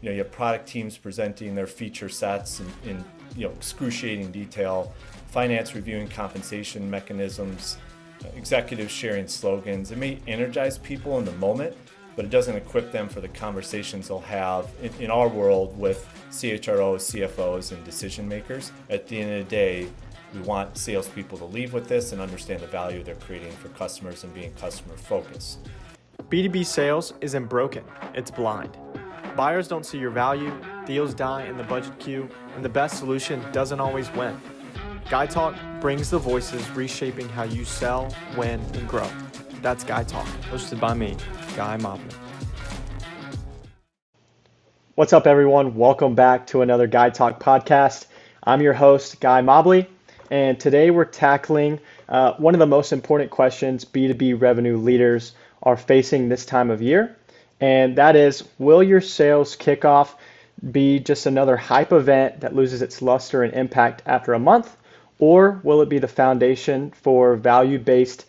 You have product teams presenting their feature sets in excruciating detail, finance reviewing compensation mechanisms, executives sharing slogans. It may energize people in the moment, but it doesn't equip them for the conversations they'll have in our world with CHROs, CFOs, and decision makers. At the end of the day, we want salespeople to leave with this and understand the value they're creating for customers and being customer focused. B2B sales isn't broken, it's blind. Buyers don't see your value, deals die in the budget queue, and the best solution doesn't always win. Guy Talk brings the voices reshaping how you sell, win, and grow. That's Guy Talk, hosted by me, Guy Mobley. What's up, everyone? Welcome back to another Guy Talk podcast. I'm your host, Guy Mobley, and today we're tackling one of the most important questions B2B revenue leaders are facing this time of year, and that is, will your sales kickoff be just another hype event that loses its luster and impact after a month, or will it be the foundation for value-based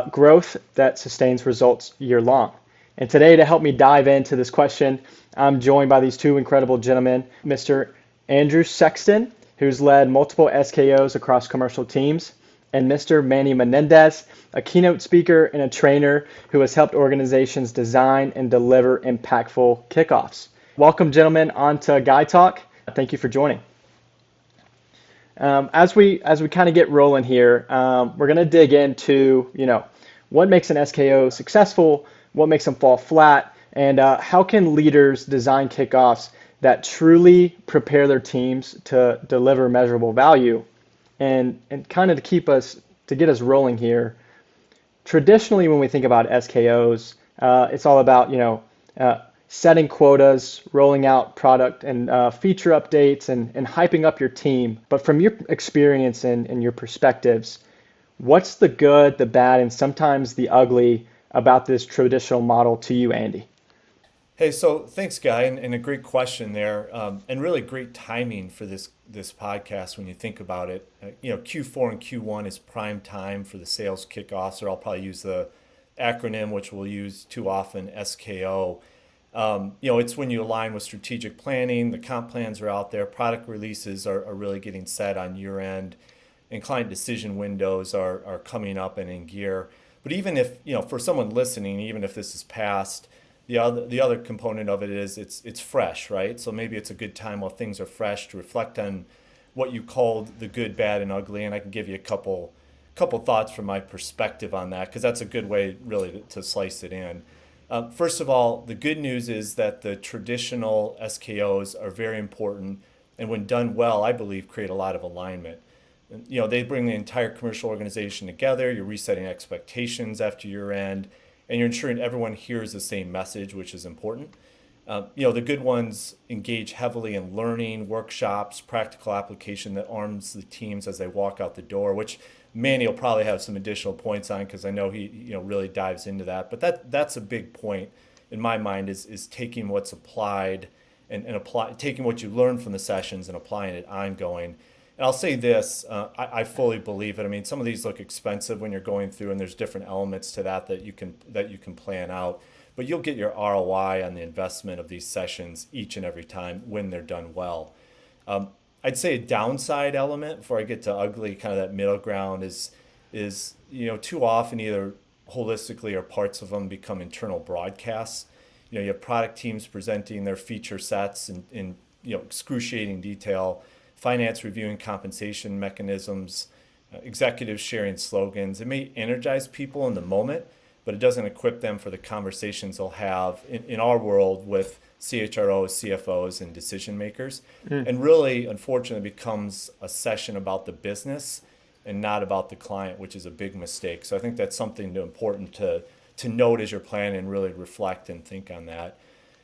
growth that sustains results year long? And today, to help me dive into this question, I'm joined by these two incredible gentlemen, Mr. Andrew Sexton, who's led multiple SKOs across commercial teams, and Mr. Manny Menendez, a keynote speaker and a trainer who has helped organizations design and deliver impactful kickoffs. Welcome, gentlemen, on to Guy Talk. Thank you for joining. As we kind of get rolling here, we're going to dig into, what makes an SKO successful, what makes them fall flat, and how can leaders design kickoffs that truly prepare their teams to deliver measurable value. And kind of to get us rolling here, traditionally when we think about SKOs, it's all about, setting quotas, rolling out product and feature updates, and hyping up your team. But from your experience and your perspectives, what's the good, the bad, and sometimes the ugly about this traditional model to you, Andy? Hey, so thanks, Guy, and a great question there, and really great timing for this podcast when you think about it. Q4 and Q1 is prime time for the sales kickoffs, or I'll probably use the acronym, which we'll use too often, SKO. It's when you align with strategic planning, the comp plans are out there, product releases are really getting set on year end, and client decision windows are coming up and in gear. But even if, for someone listening, even if this is past, the other component of it is it's fresh, right? So maybe it's a good time while things are fresh to reflect on what you called the good, bad, and ugly. And I can give you a couple thoughts from my perspective on that, because that's a good way really to slice it in. First of all, the good news is that the traditional SKOs are very important, and when done well, I believe create a lot of alignment. They bring the entire commercial organization together. You're resetting expectations after year end, and you're ensuring everyone hears the same message, which is important. The good ones engage heavily in learning, workshops, practical application that arms the teams as they walk out the door, which Manny will probably have some additional points on, because I know he really dives into that. But that's a big point in my mind, is taking what's applied and taking what you learn from the sessions and applying it ongoing. And I'll say this, I fully believe it. I mean, some of these look expensive when you're going through, and there's different elements to that you can plan out. But you'll get your ROI on the investment of these sessions each and every time when they're done well. I'd say a downside element, before I get to ugly, kind of that middle ground, is too often either holistically or parts of them become internal broadcasts. You have product teams presenting their feature sets in excruciating detail, finance reviewing compensation mechanisms, executives sharing slogans. It may energize people in the moment, but it doesn't equip them for the conversations they'll have in our world with CHROs, CFOs, and decision makers. And really, unfortunately, becomes a session about the business and not about the client, which is a big mistake. So I think that's something important to note as you're planning, and really reflect and think on that.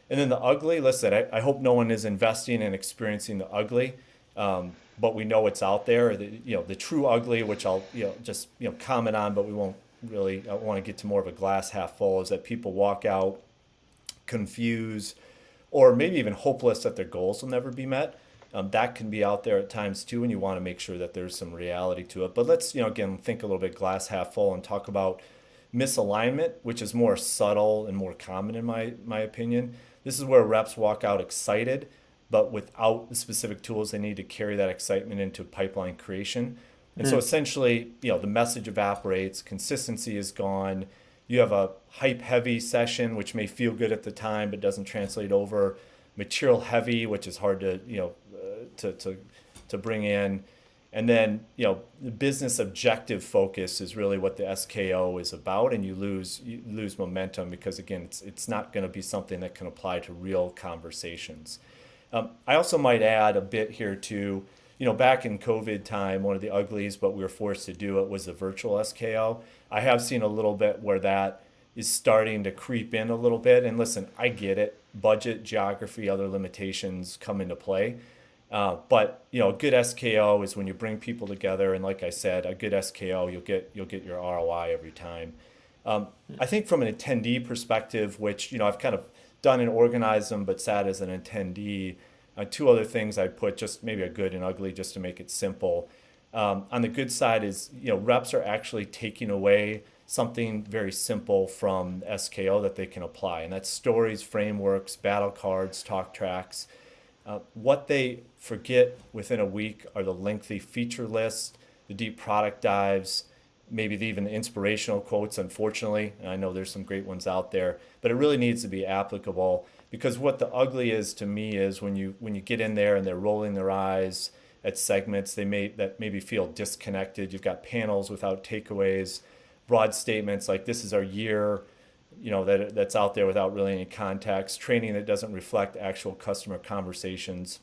And then the ugly, listen, I hope no one is investing and experiencing the ugly. But we know it's out there. The true ugly, which I'll just comment on, but we won't really. I want to get to more of a glass half full. Is that people walk out confused, or maybe even hopeless that their goals will never be met. That can be out there at times too, and you want to make sure that there's some reality to it. But let's again think a little bit glass half full and talk about misalignment, which is more subtle and more common in my opinion. This is where reps walk out excited, but without the specific tools they need to carry that excitement into pipeline creation. And so Mm, essentially, the message evaporates, consistency is gone. You have a hype heavy session, which may feel good at the time, but doesn't translate over. Material heavy, which is hard to, to bring in. And then, the business objective focus is really what the SKO is about, and you lose momentum because again, it's not going to be something that can apply to real conversations. I also might add a bit here too. Back in COVID time, one of the uglies, but we were forced to do it, was the virtual SKO. I have seen a little bit where that is starting to creep in a little bit. And listen, I get it. Budget, geography, other limitations come into play. But a good SKO is when you bring people together, and like I said, a good SKO, you'll get your ROI every time. I think from an attendee perspective, which I've kind of done and organized them, but sat as an attendee. Two other things I'd put, just maybe a good and ugly, just to make it simple. On the good side is reps are actually taking away something very simple from SKO that they can apply, and that's stories, frameworks, battle cards, talk tracks. What they forget within a week are the lengthy feature lists, the deep product dives, maybe even the inspirational quotes, unfortunately. And I know there's some great ones out there, but it really needs to be applicable, because what the ugly is to me is when you get in there and they're rolling their eyes at segments that maybe feel disconnected. You've got panels without takeaways, broad statements like this is our year, that's out there without really any context, training that doesn't reflect actual customer conversations.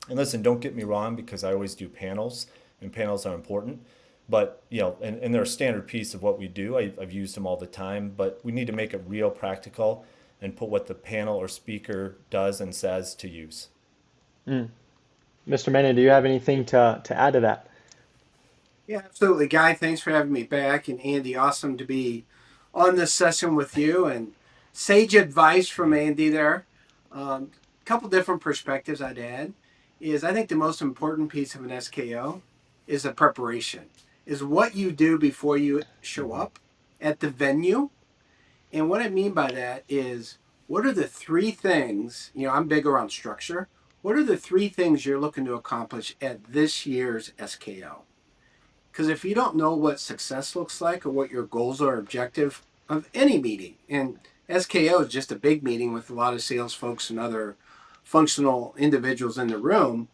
And listen, don't get me wrong, because I always do panels, and panels are important. But, and they're a standard piece of what we do. I've used them all the time, but we need to make it real practical and put what the panel or speaker does and says to use. mm. Mr. Menon, do you have anything to add to that? Yeah, absolutely. Guy, thanks for having me back. And Andy, awesome to be on this session with you. And sage advice from Andy there. A couple different perspectives I'd add is I think the most important piece of an SKO is the preparation, is what you do before you show up at the venue. And what I mean by that is, what are the three things, I'm big around structure. What are the three things you're looking to accomplish at this year's SKO? Because if you don't know what success looks like or what your goals or objective of any meeting, and SKO is just a big meeting with a lot of sales folks and other functional individuals in the room,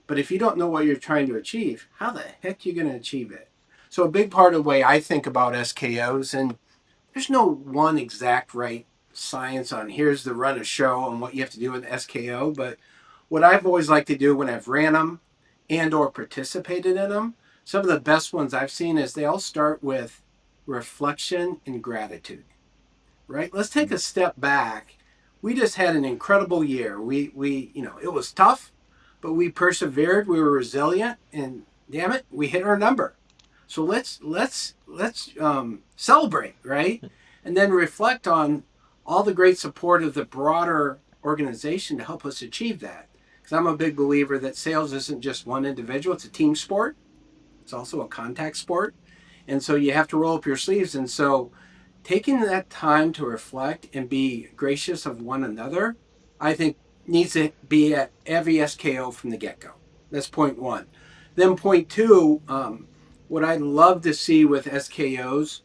but if you don't know what you're trying to achieve, how the heck are you going to achieve it? So a big part of the way I think about SKOs, and there's no one exact right science on here's the run a show and what you have to do with SKO, but what I've always liked to do when I've ran them and or participated in them, some of the best ones I've seen is they all start with reflection and gratitude, right? Let's take a step back. We just had an incredible year. It was tough, but we persevered. We were resilient, and damn it, we hit our number. So let's celebrate, right? And then reflect on all the great support of the broader organization to help us achieve that. Because I'm a big believer that sales isn't just one individual; it's a team sport. It's also a contact sport. And so you have to roll up your sleeves. And so taking that time to reflect and be gracious of one another, I think needs to be at every SKO from the get-go. That's point one. Then point two, what I love to see with SKOs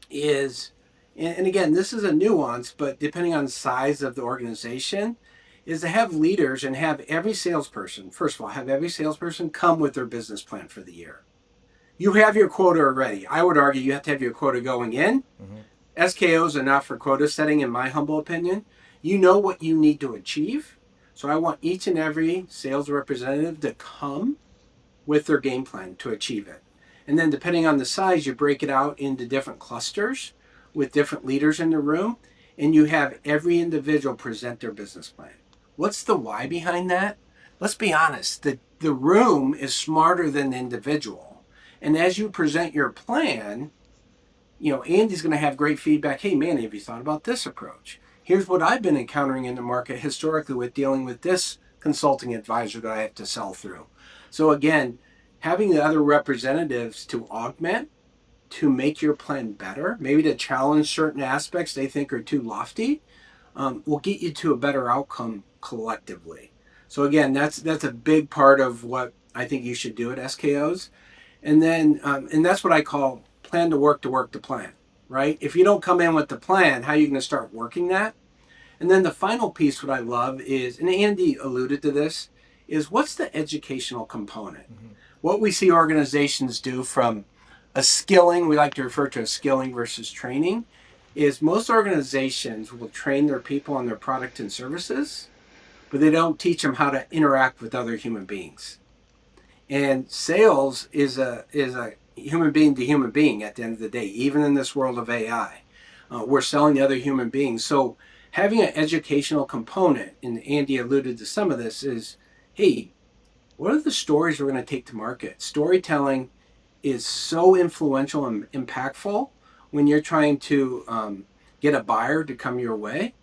is, and again, this is a nuance, but depending on the size of the organization, is to have leaders and have every salesperson, first of all, have every salesperson come with their business plan for the year. You have your quota already. I would argue you have to have your quota going in. Mm-hmm. SKOs are not for quota setting, in my humble opinion. You know what you need to achieve. So I want each and every sales representative to come with their game plan to achieve it. And then depending on the size, you break it out into different clusters with different leaders in the room, and you have every individual present their business plan. What's the why behind that? Let's be honest, the room is smarter than the individual. And as you present your plan, Andy's going to have great feedback. Hey, man, have you thought about this approach? Here's what I've been encountering in the market historically with dealing with this consulting advisor that I have to sell through. So again, having the other representatives to augment, to make your plan better, maybe to challenge certain aspects they think are too lofty, will get you to a better outcome collectively. So again, that's a big part of what I think you should do at SKOs. And then, and that's what I call plan to work the plan, right? If you don't come in with the plan, how are you going to start working that? And then the final piece, what I love is, and Andy alluded to this, is what's the educational component? Mm-hmm. What we see organizations do from a skilling, we like to refer to as skilling versus training, is most organizations will train their people on their product and services, but they don't teach them how to interact with other human beings. And sales is a human being to human being at the end of the day, even in this world of AI. We're selling to other human beings. So having an educational component, and Andy alluded to some of this, is, hey, what are the stories we're going to take to market? Storytelling is so influential and impactful when you're trying to get a buyer to come your way.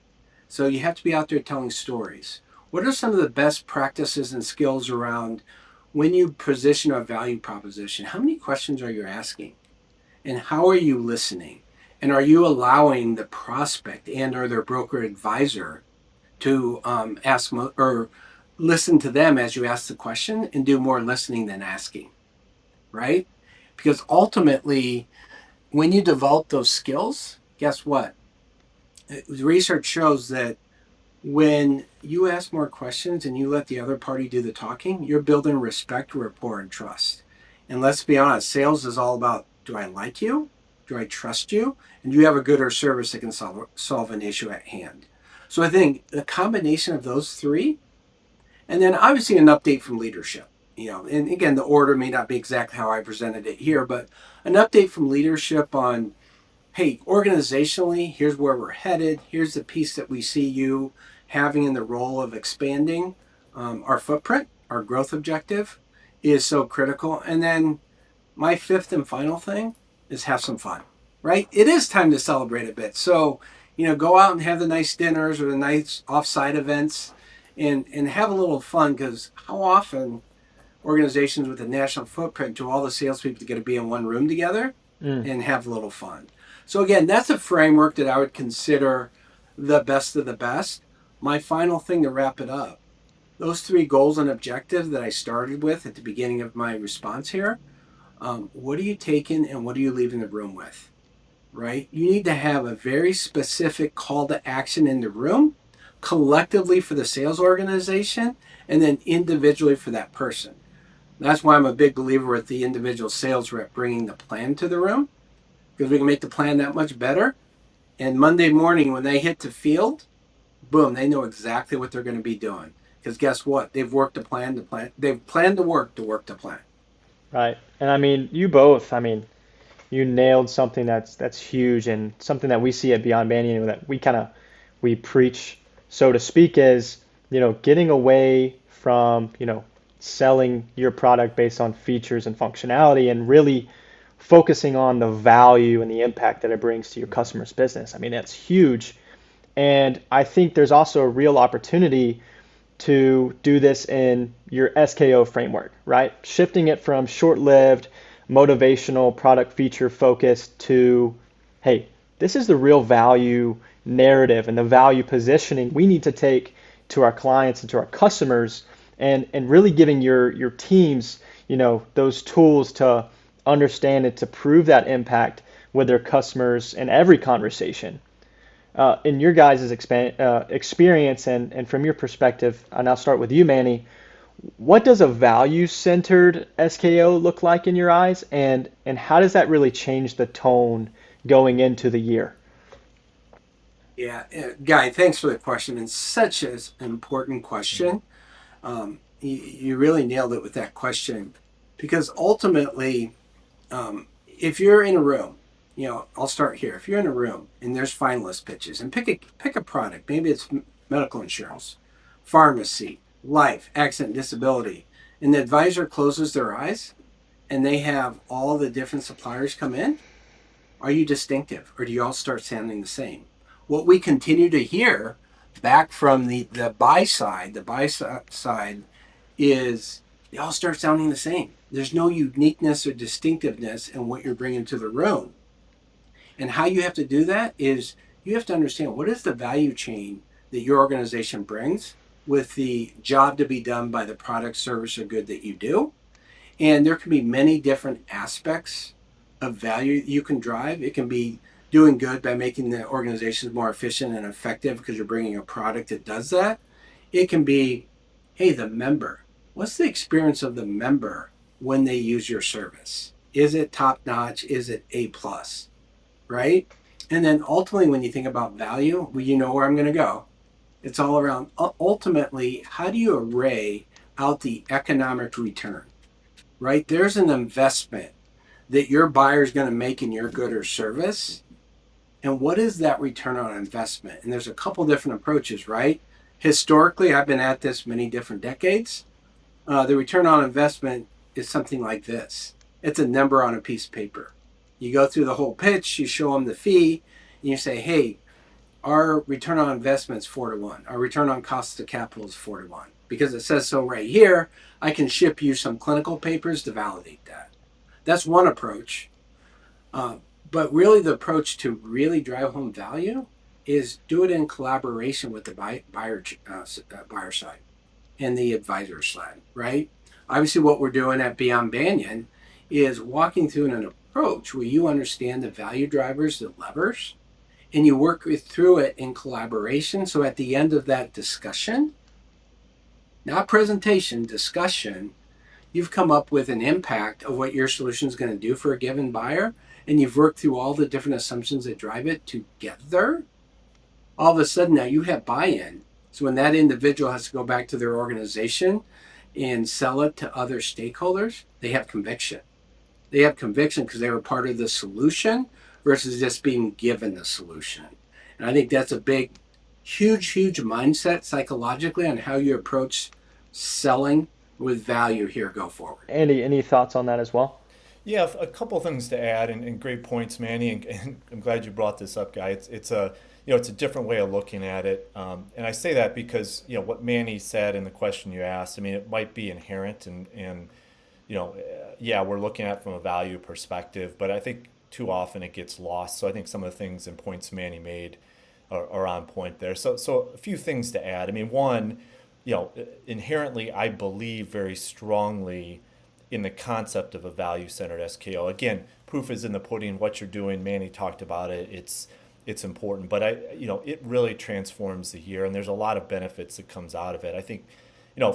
So you have to be out there telling stories. What are some of the best practices and skills around when you position a value proposition? How many questions are you asking? And how are you listening? And are you allowing the prospect and or their broker advisor to ask or listen to them as you ask the question and do more listening than asking, right? Because ultimately, when you develop those skills, guess what? Research shows that when you ask more questions and you let the other party do the talking, you're building respect, rapport, and trust. And let's be honest, sales is all about, do I like you? Do I trust you? And do you have a good or service that can solve an issue at hand? So I think the combination of those three, and then obviously an update from leadership. And again, the order may not be exactly how I presented it here, but an update from leadership on, hey, organizationally, here's where we're headed. Here's the piece that we see you having in the role of expanding our footprint, our growth objective is so critical. And then my fifth and final thing is have some fun, right? It is time to celebrate a bit. So, go out and have the nice dinners or the nice offsite events and have a little fun, because how often organizations with a national footprint do all the salespeople get to be in one room together and have a little fun? So again, that's a framework that I would consider the best of the best. My final thing to wrap it up, those three goals and objectives that I started with at the beginning of my response here, what are you taking and what are you leaving the room with, right? You need to have a very specific call to action in the room, collectively for the sales organization, and then individually for that person. That's why I'm a big believer with the individual sales rep bringing the plan to the room, because we can make the plan that much better. And Monday morning when they hit the field, boom, they know exactly what they're going to be doing. Because guess what? They've worked the plan. They've planned to work the plan. Right. And I mean, you both, you nailed something that's huge and something that we see at Beyond Banyan that we preach, so to speak, is, getting away from, selling your product based on features and functionality and really focusing on the value and the impact that it brings to your customer's business. That's huge. And I think there's also a real opportunity to do this in your SKO framework, right? Shifting it from short-lived, motivational, product feature focused to, hey, this is the real value narrative and the value positioning we need to take to our clients and to our customers, and really giving your teams, those tools to understand and to prove that impact with their customers in every conversation. In your guys' experience and from your perspective, and I'll start with you, Manny, what does a value-centered SKO look like in your eyes, and how does that really change the tone going into the year? Yeah, Guy, thanks for the question. And such an important question. You really nailed it with that question, because ultimately, if you're in a room, I'll start here. If you're in a room and there's finalist pitches, and pick a product, maybe it's medical insurance, pharmacy, life, accident, disability, and the advisor closes their eyes and they have all the different suppliers come in, are you distinctive, or do you all start sounding the same? What we continue to hear back from the buy side is they all start sounding the same. There's no uniqueness or distinctiveness in what you're bringing to the room. And how you have to do that is you have to understand what is the value chain that your organization brings with the job to be done by the product, service, or good that you do. And there can be many different aspects of value you can drive. It can be doing good by making the organizations more efficient and effective because you're bringing a product that does that. It can be, hey, the member. What's the experience of the member when they use your service? Is it top notch? Is it A plus? Right? And then ultimately, when you think about value, well, you know where I'm going to go. It's all around ultimately, how do you array out the economic return? Right? There's an investment that your buyer is going to make in your good or service. And what is that return on investment? And there's a couple different approaches, right? Historically, I've been at this many different decades. The return on investment is something like this. It's a number on a piece of paper. You go through the whole pitch, you show them the fee, and you say, hey, our return on investment is 4-to-1. Our return on cost of capital is 4-to-1. Because it says so right here, I can ship you some clinical papers to validate that. That's one approach. But really, the approach to really drive home value is do it in collaboration with the buyer side and the advisor side, right? Obviously, what we're doing at Beyond Banyan is walking through an approach where you understand the value drivers, the levers, and you work through it in collaboration. So at the end of that discussion, not presentation, discussion, you've come up with an impact of what your solution is going to do for a given buyer, and you've worked through all the different assumptions that drive it together. All of a sudden now you have buy-in. So when that individual has to go back to their organization and sell it to other stakeholders, they have conviction. They have conviction because they were part of the solution versus just being given the solution. And I think that's a big, huge mindset psychologically on how you approach selling with value here go forward. Andy, any thoughts on that as well? Yeah, a couple things to add, and great points, Manny. And I'm glad you brought this up, guy. It's a it's a different way of looking at it, and I say that because what Manny said in the question you asked. I mean, it might be inherent, and yeah, we're looking at it from a value perspective, but I think too often it gets lost. So I think some of the things and points Manny made are on point there. So a few things to add. I mean, one, inherently, I believe very strongly in the concept of a value-centered SKO. Again, proof is in the pudding. What you're doing, Manny talked about it. It's important, but it really transforms the year, and there's a lot of benefits that comes out of it. I think,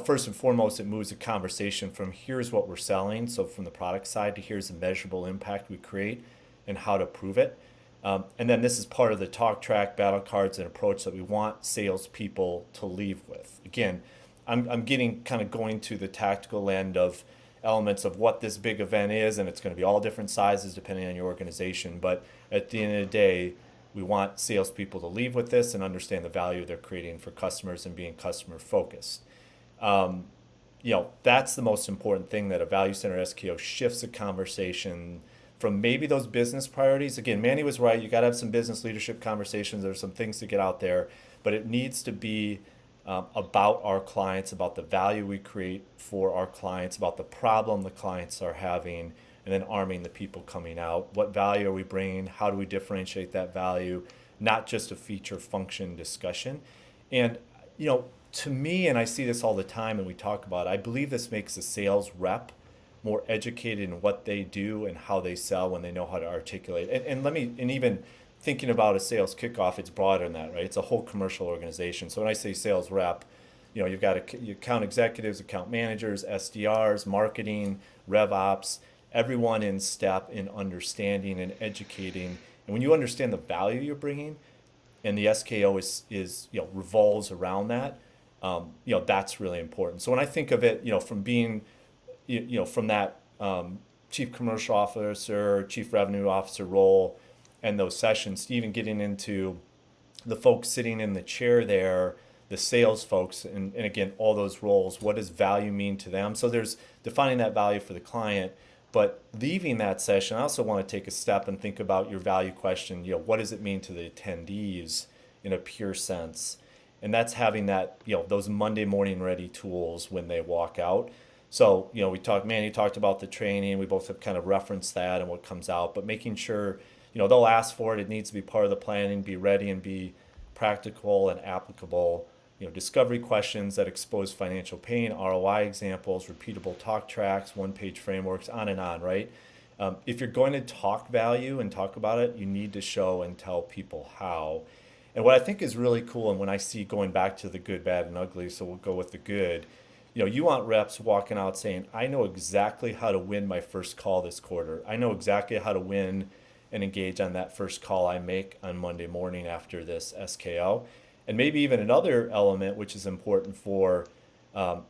first and foremost, it moves the conversation from here's what we're selling, so from the product side, to here's the measurable impact we create and how to prove it. And then this is part of the talk track, battle cards, and approach that we want salespeople to leave with. Again, I'm getting kind of going to the tactical end of elements of what this big event is, and it's going to be all different sizes depending on your organization. But at the end of the day, we want salespeople to leave with this and understand the value they're creating for customers and being customer focused. That's the most important thing, that a value-centered SKO shifts the conversation from maybe those business priorities. Again, Manny was right. You got to have some business leadership conversations. There's some things to get out there, but it needs to be about our clients, about the value we create for our clients, about the problem the clients are having, and then arming the people coming out. What value are we bringing? How do we differentiate that value? Not just a feature function discussion. And, to me, and I see this all the time and we talk about it, I believe this makes the sales rep more educated in what they do and how they sell when they know how to articulate. And even thinking about a sales kickoff, it's broader than that, right? It's a whole commercial organization. So when I say sales rep, you've got account executives, account managers, SDRs, marketing, rev ops, everyone in step in understanding and educating. And when you understand the value you're bringing, and the SKO is revolves around that, that's really important. So when I think of it, from being, from that chief commercial officer, chief revenue officer role, and those sessions, to even getting into the folks sitting in the chair there, the sales folks, and again, all those roles, what does value mean to them? So there's defining that value for the client, but leaving that session, I also want to take a step and think about your value question. What does it mean to the attendees in a pure sense? And that's having that, those Monday morning ready tools when they walk out. So, Manny talked about the training. We both have kind of referenced that and what comes out, but making sure, they'll ask for it. It needs to be part of the planning, be ready and be practical and applicable. Discovery questions that expose financial pain, ROI examples, repeatable talk tracks, one-page frameworks, on and on, right? If you're going to talk value and talk about it, you need to show and tell people how. And what I think is really cool, and when I see going back to the good, bad, and ugly, so we'll go with the good, you want reps walking out saying, I know exactly how to win my first call this quarter. I know exactly how to win and engage on that first call I make on Monday morning after this SKO. And maybe even another element, which is important for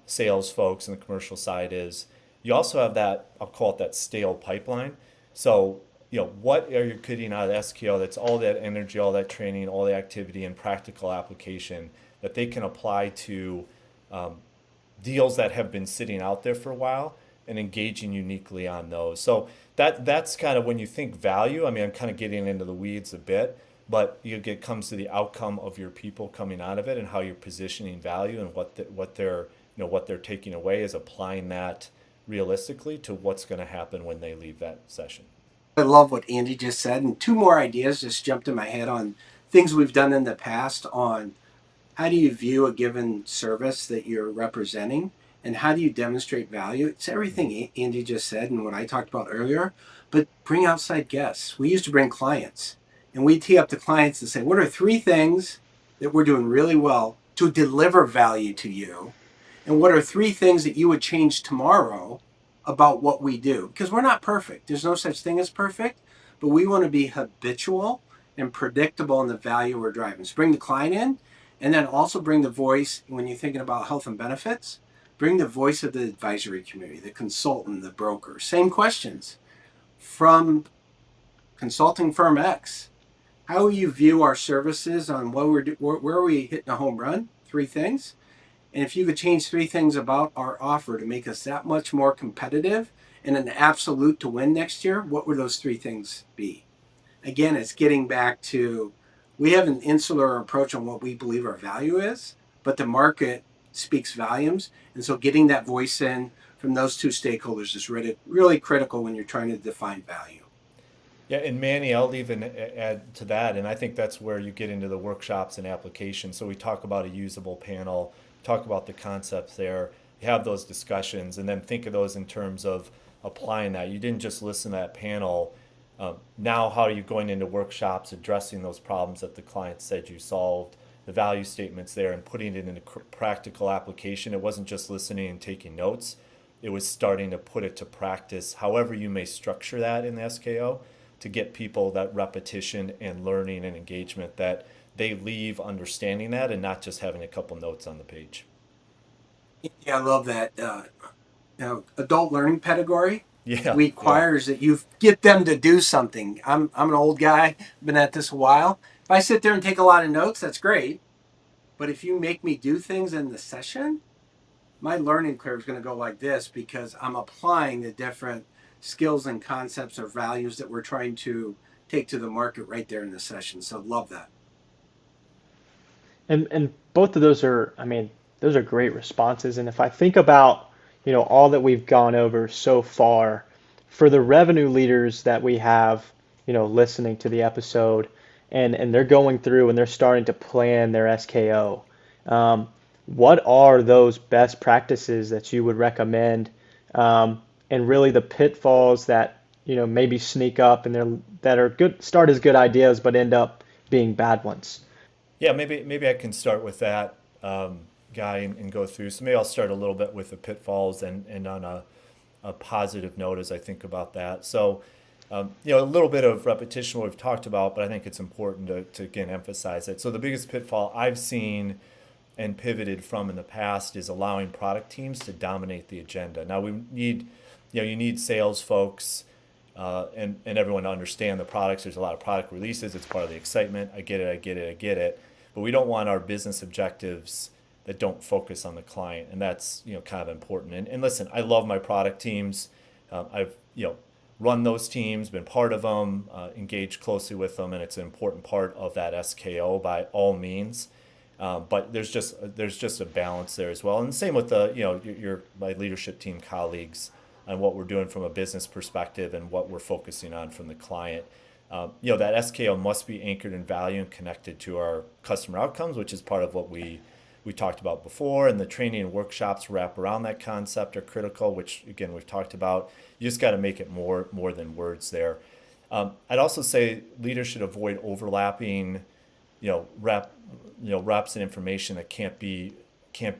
sales folks on the commercial side, is you also have that, I'll call it that stale pipeline. So, what are you getting out of the SKO that's all that energy, all that training, all the activity and practical application that they can apply to deals that have been sitting out there for a while and engaging uniquely on those. So that's kind of when you think value. I mean, I'm kind of getting into the weeds a bit, but it comes to the outcome of your people coming out of it and how you're positioning value and what they're taking away is applying that realistically to what's going to happen when they leave that session. I love what Andy just said, and two more ideas just jumped in my head on things we've done in the past on how do you view a given service that you're representing and how do you demonstrate value. It's everything Andy just said and what I talked about earlier, but bring outside guests. We used to bring clients, and we tee up the clients and say, what are three things that we're doing really well to deliver value to you, and what are three things that you would change tomorrow about what we do? Because we're not perfect. There's no such thing as perfect, but we want to be habitual and predictable in the value we're driving. So bring the client in, and then also bring the voice, when you're thinking about health and benefits, bring the voice of the advisory community, the consultant, the broker. Same questions from consulting firm X. How you view our services on what where are we hitting a home run? Three things. And if you could change three things about our offer to make us that much more competitive and an absolute to win next year, what would those three things be? Again, it's getting back to, we have an insular approach on what we believe our value is, but the market speaks volumes. And so getting that voice in from those two stakeholders is really, really critical when you're trying to define value. Yeah, and Manny, I'll even add to that, and I think that's where you get into the workshops and applications. So we talk about a usable panel, talk about the concepts there, have those discussions, and then think of those in terms of applying that. You didn't just listen to that panel. Now, how are you going into workshops, addressing those problems that the client said you solved, the value statements there, and putting it into practical application? It wasn't just listening and taking notes. It was starting to put it to practice, however you may structure that in the SKO, to get people that repetition and learning and engagement that they leave understanding that and not just having a couple notes on the page. Yeah, I love that. Adult learning pedagogy Yeah, yeah. requires that you get them to do something. I'm an old guy, been at this a while. If I sit there and take a lot of notes, that's great. But if you make me do things in the session, my learning curve is going to go like this because I'm applying the different skills and concepts or values that we're trying to take to the market right there in the session. So love that. And both of those are, I mean, those are great responses. And if I think about, all that we've gone over so far, for the revenue leaders that we have, listening to the episode, and they're going through and they're starting to plan their SKO, what are those best practices that you would recommend, and really the pitfalls that, maybe sneak up and that are good, start as good ideas, but end up being bad ones? Yeah, maybe I can start with that, Guy, and go through. So maybe I'll start a little bit with the pitfalls and on a positive note as I think about that. So, a little bit of repetition what we've talked about, but I think it's important to again emphasize it. So the biggest pitfall I've seen and pivoted from in the past is allowing product teams to dominate the agenda. Now we need, you need sales folks and everyone to understand the products. There's a lot of product releases. It's part of the excitement. I get it. But we don't want our business objectives that don't focus on the client, and that's kind of important. And listen, I love my product teams. I've run those teams, been part of them, engaged closely with them, and it's an important part of that SKO by all means. But there's just a balance there as well, and the same with the my leadership team colleagues on what we're doing from a business perspective and what we're focusing on from the client. That SKO must be anchored in value and connected to our customer outcomes, which is part of what we talked about before. And the training and workshops wrap around that concept are critical, which again we've talked about. You just got to make it more than words there. I'd also say leaders should avoid overlapping, you know, rep, reps and information that can't be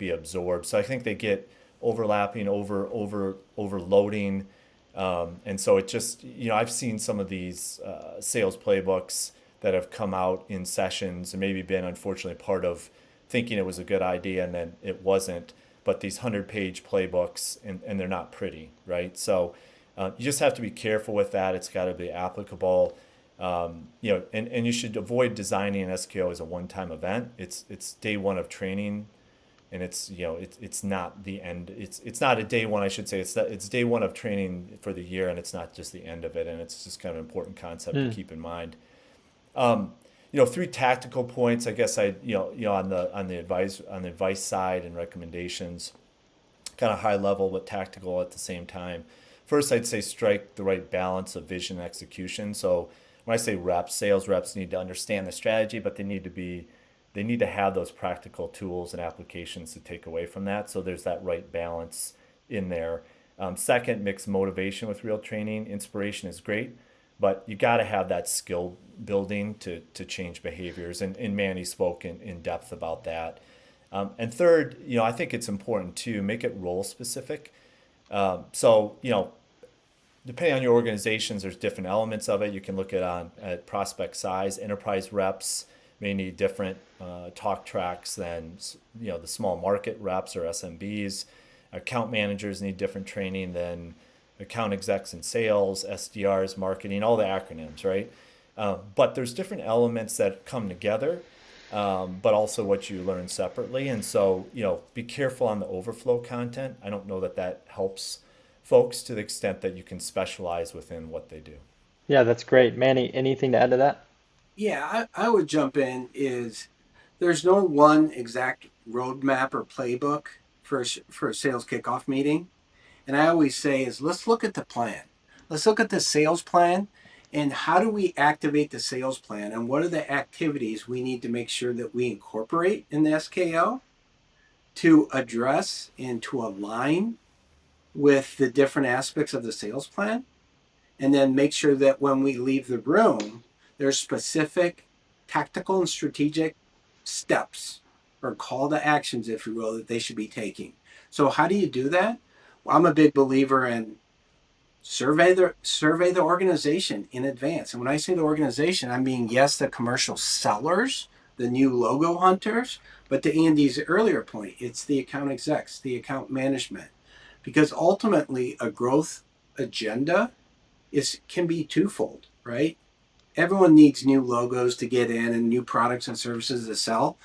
absorbed. So I think they get overlapping, overloading, and so it just, I've seen some of these sales playbooks that have come out in sessions and maybe been unfortunately part of thinking it was a good idea and then it wasn't. But these 100-page playbooks, and they're not pretty, right? So you just have to be careful with that. It's got to be applicable. And you should avoid designing an SKO as a one-time event. It's day one of training, and it's not the end. It's not a day one, I should say. It's day one of training for the year, and it's not just the end of it. And it's just kind of an important concept to keep in mind. Three tactical points, I guess on the advice side and recommendations, kind of high level but tactical at the same time. First, I'd say strike the right balance of vision and execution. So when I say reps, sales reps need to understand the strategy, but they need to have those practical tools and applications to take away from that. So there's that right balance in there. Second, mix motivation with real training. Inspiration is great, but you got to have that skill building to change behaviors. And Manny spoke in depth about that. And third, I think it's important to make it role specific. Depending on your organizations, there's different elements of it. You can look at prospect size. Enterprise reps may need different talk tracks than the small market reps or SMBs. Account managers need different training than account execs in sales, SDRs, marketing, all the acronyms, right? But there's different elements that come together, but also what you learn separately. And so, be careful on the overflow content. I don't know that helps folks to the extent that you can specialize within what they do. Yeah, that's great. Manny, anything to add to that? Yeah, I would jump in is there's no one exact roadmap or playbook for a sales kickoff meeting. And I always say is let's look at the plan. Let's look at the sales plan and how do we activate the sales plan and what are the activities we need to make sure that we incorporate in the SKO to address and to align with the different aspects of the sales plan, and then make sure that when we leave the room, there's specific tactical and strategic steps or call to actions, if you will, that they should be taking. So how do you do that? Well, I'm a big believer in survey the organization in advance. And when I say the organization, I mean, yes, the commercial sellers, the new logo hunters, but to Andy's earlier point, it's the account execs, the account management. Because ultimately a growth agenda can be twofold, right? Everyone needs new logos to get in and new products and services to sell,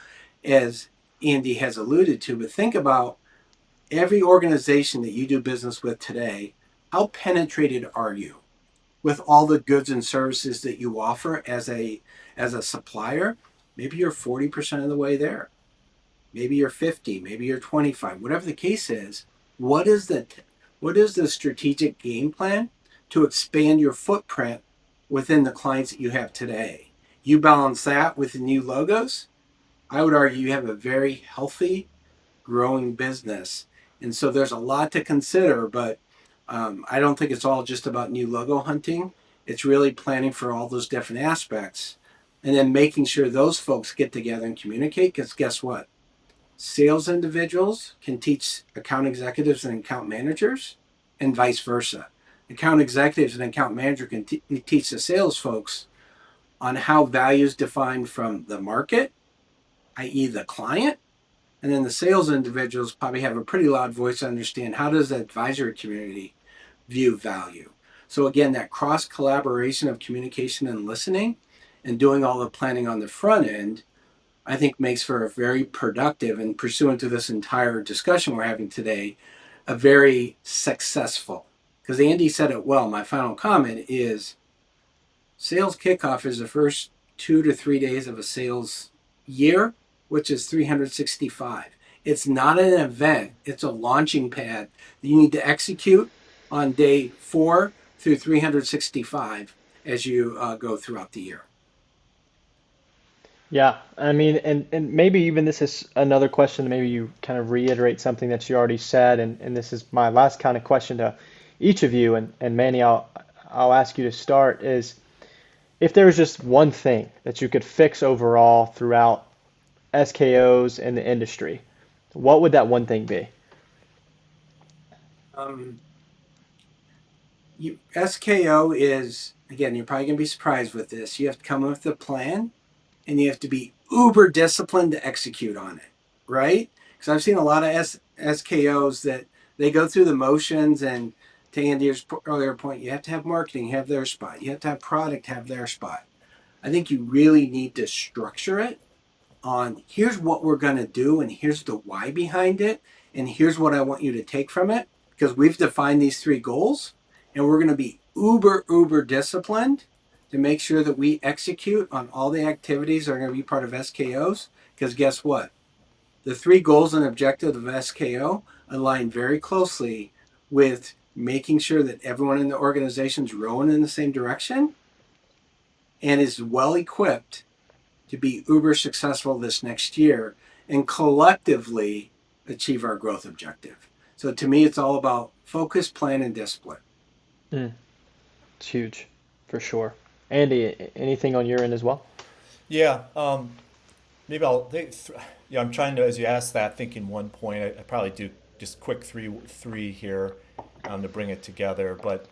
as Andy has alluded to. But think about every organization that you do business with today. How penetrated are you with all the goods and services that you offer as a supplier? Maybe you're 40% of the way there. Maybe you're 50, maybe you're 25, whatever the case is. What is the strategic game plan to expand your footprint within the clients that you have today? You balance that with the new logos. I would argue you have a very healthy, growing business. And so there's a lot to consider, but I don't think it's all just about new logo hunting. It's really planning for all those different aspects and then making sure those folks get together and communicate, because guess what? Sales individuals can teach account executives and account managers, and vice versa. Account executives and account manager can teach the sales folks on how value is defined from the market, i.e. the client, and then the sales individuals probably have a pretty loud voice to understand how does the advisory community view value. So again, that cross collaboration of communication and listening and doing all the planning on the front end, I think makes for a very productive, and pursuant to this entire discussion we're having today, a very successful. Because Andy said it well, my final comment is sales kickoff is the first 2 to 3 days of a sales year, which is 365. It's not an event, it's a launching pad that you need to execute on day 4 through 365. as you go throughout the year. Yeah, I mean, and maybe even this is another question, maybe you kind of reiterate something that you already said, and this is my last kind of question to each of you, and Manny, I'll ask you to start is if there was just one thing that you could fix overall throughout SKOs in the industry, what would that one thing be? Um, SKO is, again, you're probably going to be surprised with this. You have to come up with a plan and you have to be uber disciplined to execute on it, right? Because I've seen a lot of SKOs that they go through the motions, and to Andy's earlier point, you have to have marketing have their spot, you have to have product have their spot. I think you really need to structure it on here's what we're going to do and here's the why behind it and here's what I want you to take from it, because we've defined these three goals and we're going to be uber disciplined to make sure that we execute on all the activities that are going to be part of SKOs. Because guess what? The three goals and objectives of SKO align very closely with making sure that everyone in the organization is rowing in the same direction and is well equipped to be uber successful this next year and collectively achieve our growth objective. So to me, it's all about focus, plan, and discipline. Mm, it's huge, for sure. Andy, anything on your end as well? Yeah, maybe yeah, I'm trying to, as you ask that, thinking one point. I probably do just quick three here to bring it together. But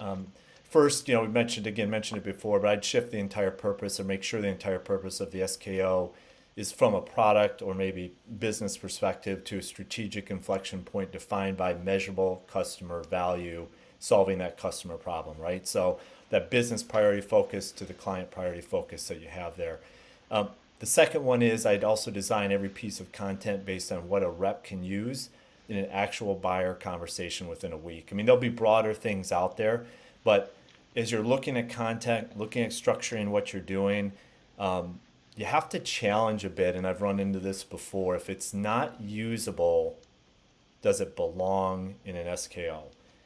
first, we mentioned it before, but I'd shift the entire purpose or make sure the entire purpose of the SKO is from a product or maybe business perspective to a strategic inflection point defined by measurable customer value, solving that customer problem, right? So that business priority focus to the client priority focus that you have there. The second one is I'd also design every piece of content based on what a rep can use in an actual buyer conversation within a week. I mean, there'll be broader things out there, but as you're looking at content, looking at structuring what you're doing, you have to challenge a bit. And I've run into this before. If it's not usable, does it belong in an SKO?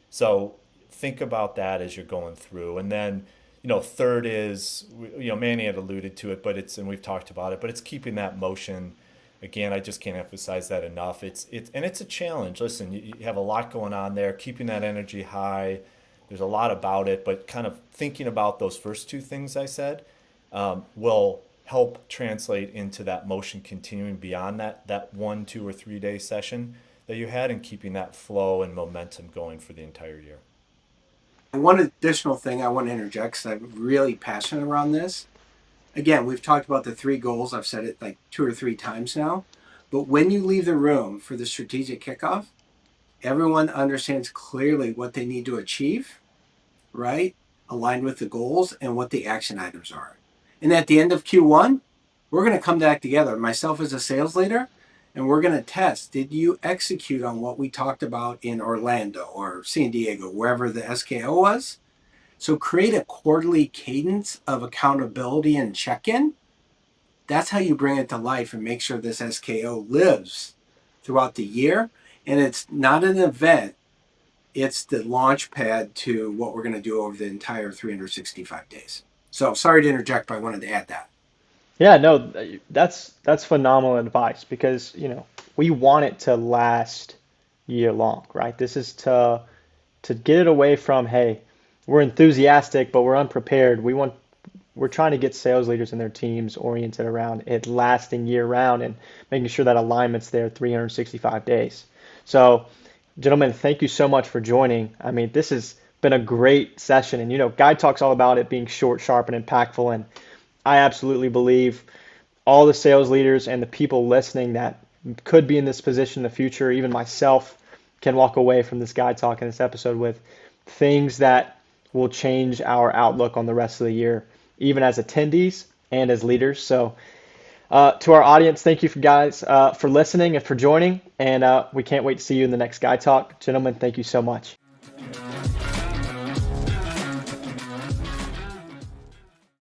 So think about that as you're going through. And then, third is, Manny had alluded to it, and we've talked about it, but it's keeping that motion. Again, I just can't emphasize that enough. It's a challenge. Listen, you have a lot going on there, keeping that energy high. There's a lot about it, but kind of thinking about those first two things I said will help translate into that motion continuing beyond that 1, 2, or 3 day session that you had, and keeping that flow and momentum going for the entire year. And one additional thing I want to interject, because I'm really passionate around this. Again, we've talked about the three goals. I've said it like 2 or 3 times now. But when you leave the room for the strategic kickoff, everyone understands clearly what they need to achieve, right? Aligned with the goals and what the action items are. And at the end of Q1, we're going to come back together, myself as a sales leader, and we're going to test, did you execute on what we talked about in Orlando or San Diego, wherever the SKO was? So create a quarterly cadence of accountability and check-in. That's how you bring it to life and make sure this SKO lives throughout the year. And it's not an event, it's the launch pad to what we're going to do over the entire 365 days. So sorry to interject, but I wanted to add that. Yeah, no, that's phenomenal advice because, we want it to last year long, right? This is to get it away from, hey, we're enthusiastic, but we're unprepared. We're trying to get sales leaders and their teams oriented around it lasting year round and making sure that alignment's there 365 days. So, gentlemen, thank you so much for joining. I mean, this has been a great session, and Guy talks all about it being short, sharp, and impactful, and I absolutely believe all the sales leaders and the people listening that could be in this position in the future, even myself, can walk away from this Guy talk in this episode with things that will change our outlook on the rest of the year, even as attendees and as leaders. So to our audience, thank you guys for listening and for joining, and we can't wait to see you in the next Guy Talk. Gentlemen, thank you so much.